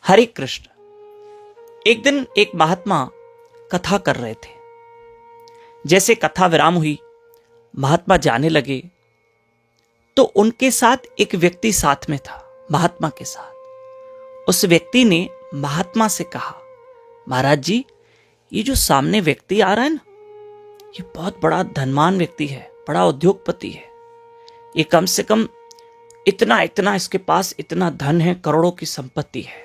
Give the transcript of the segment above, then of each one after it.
हरे कृष्ण। एक दिन एक महात्मा कथा कर रहे थे। जैसे कथा विराम हुई, महात्मा जाने लगे तो उनके साथ एक व्यक्ति साथ में था, महात्मा के साथ। उस व्यक्ति ने महात्मा से कहा, महाराज जी, ये जो सामने व्यक्ति आ रहा है ना, ये बहुत बड़ा धनवान व्यक्ति है, बड़ा उद्योगपति है। ये कम से कम इतना इतना इसके पास इतना धन है, करोड़ों की संपत्ति है।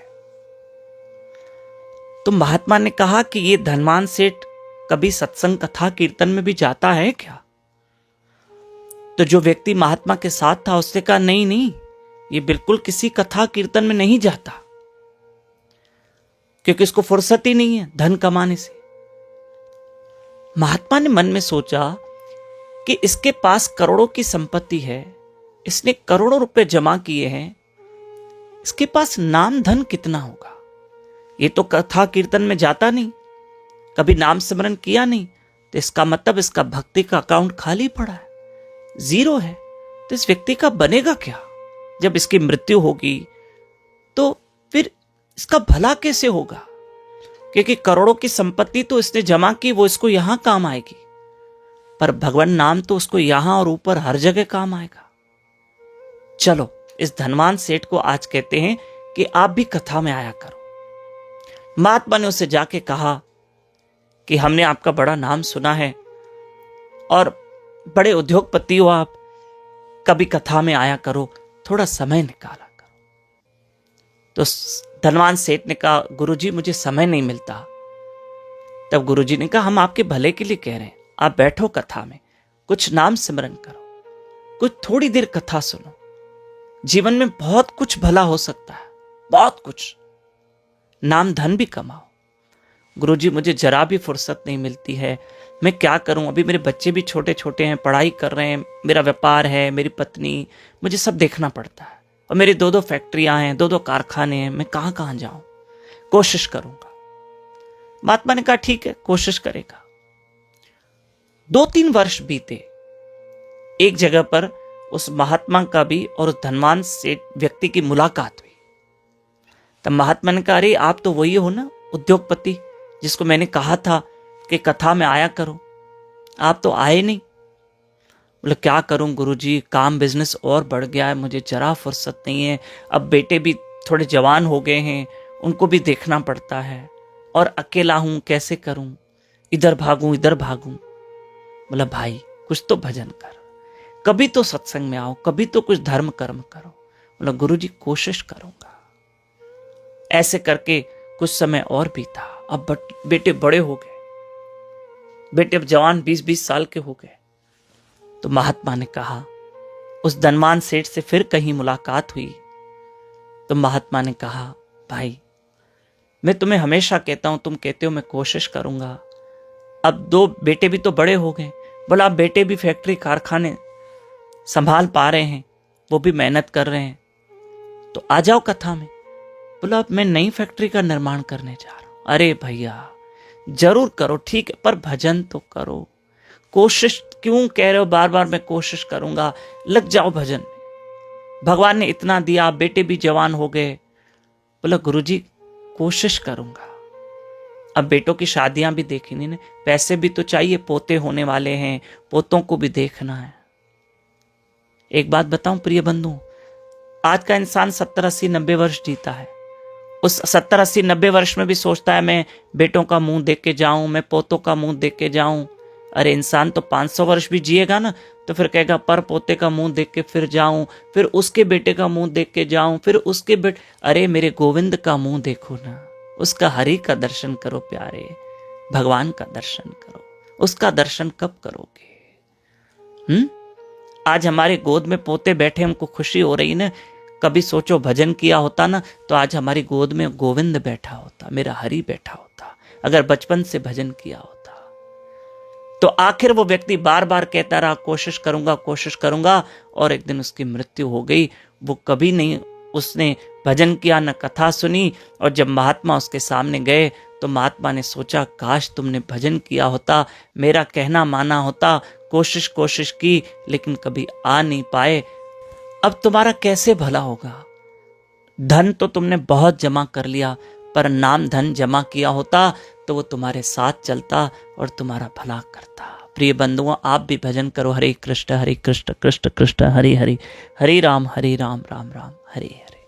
तो महात्मा ने कहा कि ये धनवान सेठ कभी सत्संग कथा कीर्तन में भी जाता है क्या? तो जो व्यक्ति महात्मा के साथ था उसने कहा, नहीं नहीं, ये बिल्कुल किसी कथा कीर्तन में नहीं जाता, क्योंकि इसको फुर्सत ही नहीं है धन कमाने से। महात्मा ने मन में सोचा कि इसके पास करोड़ों की संपत्ति है, इसने करोड़ों रुपए जमा किए हैं, इसके पास नाम धन कितना होगा? ये तो कथा कीर्तन में जाता नहीं, कभी नाम स्मरण किया नहीं, तो इसका मतलब इसका भक्ति का अकाउंट खाली पड़ा है, जीरो है। तो इस व्यक्ति का बनेगा क्या? जब इसकी मृत्यु होगी तो फिर इसका भला कैसे होगा? क्योंकि करोड़ों की संपत्ति तो इसने जमा की, वो इसको यहां काम आएगी, पर भगवान नाम तो उसको यहां और ऊपर हर जगह काम आएगा। चलो, इस धनवान सेठ को आज कहते हैं कि आप भी कथा में आया करो। महात्मा ने उसे जाके कहा कि हमने आपका बड़ा नाम सुना है और बड़े उद्योगपति हो आप, कभी कथा में आया करो, थोड़ा समय निकाला करो। तो धनवान सेठ ने कहा, गुरुजी मुझे समय नहीं मिलता। तब गुरुजी ने कहा, हम आपके भले के लिए कह रहे हैं, आप बैठो कथा में, कुछ नाम सिमरन करो, कुछ थोड़ी देर कथा सुनो। जीवन में बहुत कुछ भला हो सकता है, बहुत कुछ, नाम धन भी कमाओ। गुरुजी मुझे जरा भी फुर्सत नहीं मिलती है, मैं क्या करूं? अभी मेरे बच्चे भी छोटे छोटे हैं, पढ़ाई कर रहे हैं, मेरा व्यापार है, मेरी पत्नी, मुझे सब देखना पड़ता है, और मेरी 2-2 फैक्ट्रियां हैं, 2-2 कारखाने हैं, मैं कहां कहां जाऊं? कोशिश करूंगा। महात्मा ने कहा, ठीक है, कोशिश करेगा। 2-3 वर्ष बीते। एक जगह पर उस महात्मा का भी और उस धनवान से व्यक्ति की मुलाकात हुई। तब महात्मा ने कहा, अरे आप तो वही हो ना, उद्योगपति जिसको मैंने कहा था कि कथा में आया करो, आप तो आए नहीं। बोले, क्या करूं गुरुजी, काम बिजनेस और बढ़ गया है, मुझे जरा फुर्सत नहीं है, अब बेटे भी थोड़े जवान हो गए हैं, उनको भी देखना पड़ता है, और अकेला हूं, कैसे करूं, इधर भागूं इधर भागूं। बोला, भाई कुछ तो भजन कर, कभी तो सत्संग में आओ, कभी तो कुछ धर्म कर्म करो। बोला, गुरुजी कोशिश करूंगा। ऐसे करके कुछ समय और बीता। अब बेटे बड़े हो गए, बेटे अब जवान 20-20 साल के हो गए। तो महात्मा ने कहा, उस धनवान सेठ से फिर कहीं मुलाकात हुई। तो महात्मा ने कहा, भाई मैं तुम्हें हमेशा कहता हूं, तुम कहते हो मैं कोशिश करूंगा, अब 2 बेटे भी तो बड़े हो गए। बोला, अब बेटे भी फैक्ट्री कारखाने संभाल पा रहे हैं, वो भी मेहनत कर रहे हैं, तो आ जाओ कथा में। बोला, अब मैं नई फैक्ट्री का निर्माण करने जा रहा हूं। अरे भैया जरूर करो, ठीक है, पर भजन तो करो। कोशिश क्यों कह रहे हो बार बार, मैं कोशिश करूंगा, लग जाओ भजन में, भगवान ने इतना दिया, बेटे भी जवान हो गए। बोला, गुरुजी कोशिश करूंगा। अब बेटों की शादियां भी देखी नहीं, पैसे भी तो चाहिए, पोते होने वाले हैं, पोतों को भी देखना है। एक बात बताऊं प्रिय बंधु, आज का इंसान 70-80-90 वर्ष जीता है। उस 70-80-90 वर्ष में भी सोचता है मैं बेटों का मुंह देख के जाऊं, मैं पोतों का मुंह देख के जाऊं। अरे इंसान तो 500 वर्ष भी जिएगा ना, तो फिर कहेगा पर पोते का मुंह देख के फिर जाऊं, फिर उसके बेटे का मुंह देख के जाऊं, फिर उसके अरे मेरे गोविंद का मुंह देखो ना, उसका हरि का दर्शन करो प्यारे, भगवान का दर्शन करो। उसका दर्शन कब करोगे? आज हमारे गोद में पोते बैठे, हमको खुशी हो रही ना। कभी सोचो भजन किया होता ना, तो आज हमारी गोद में गोविंद बैठा होता, मेरा हरि बैठा होता। अगर बचपन से भजन किया होता तो आखिर वो व्यक्ति बार बार कहता रहा, कोशिश करूंगा कोशिश करूंगा, और एक दिन उसकी मृत्यु हो गई। वो कभी नहीं उसने भजन किया, न कथा सुनी। और जब महात्मा उसके सामने गए तो महात्मा ने सोचा, काश तुमने भजन किया होता, मेरा कहना माना होता, कोशिश की, लेकिन कभी आ नहीं पाए। अब तुम्हारा कैसे भला होगा? धन तो तुमने बहुत जमा कर लिया, पर नाम धन जमा किया होता तो वो तुम्हारे साथ चलता और तुम्हारा भला करता। प्रिय बंधुओं, आप भी भजन करो। हरे कृष्ण कृष्ण कृष्ण हरि हरि, हरे राम राम राम हरे हरे।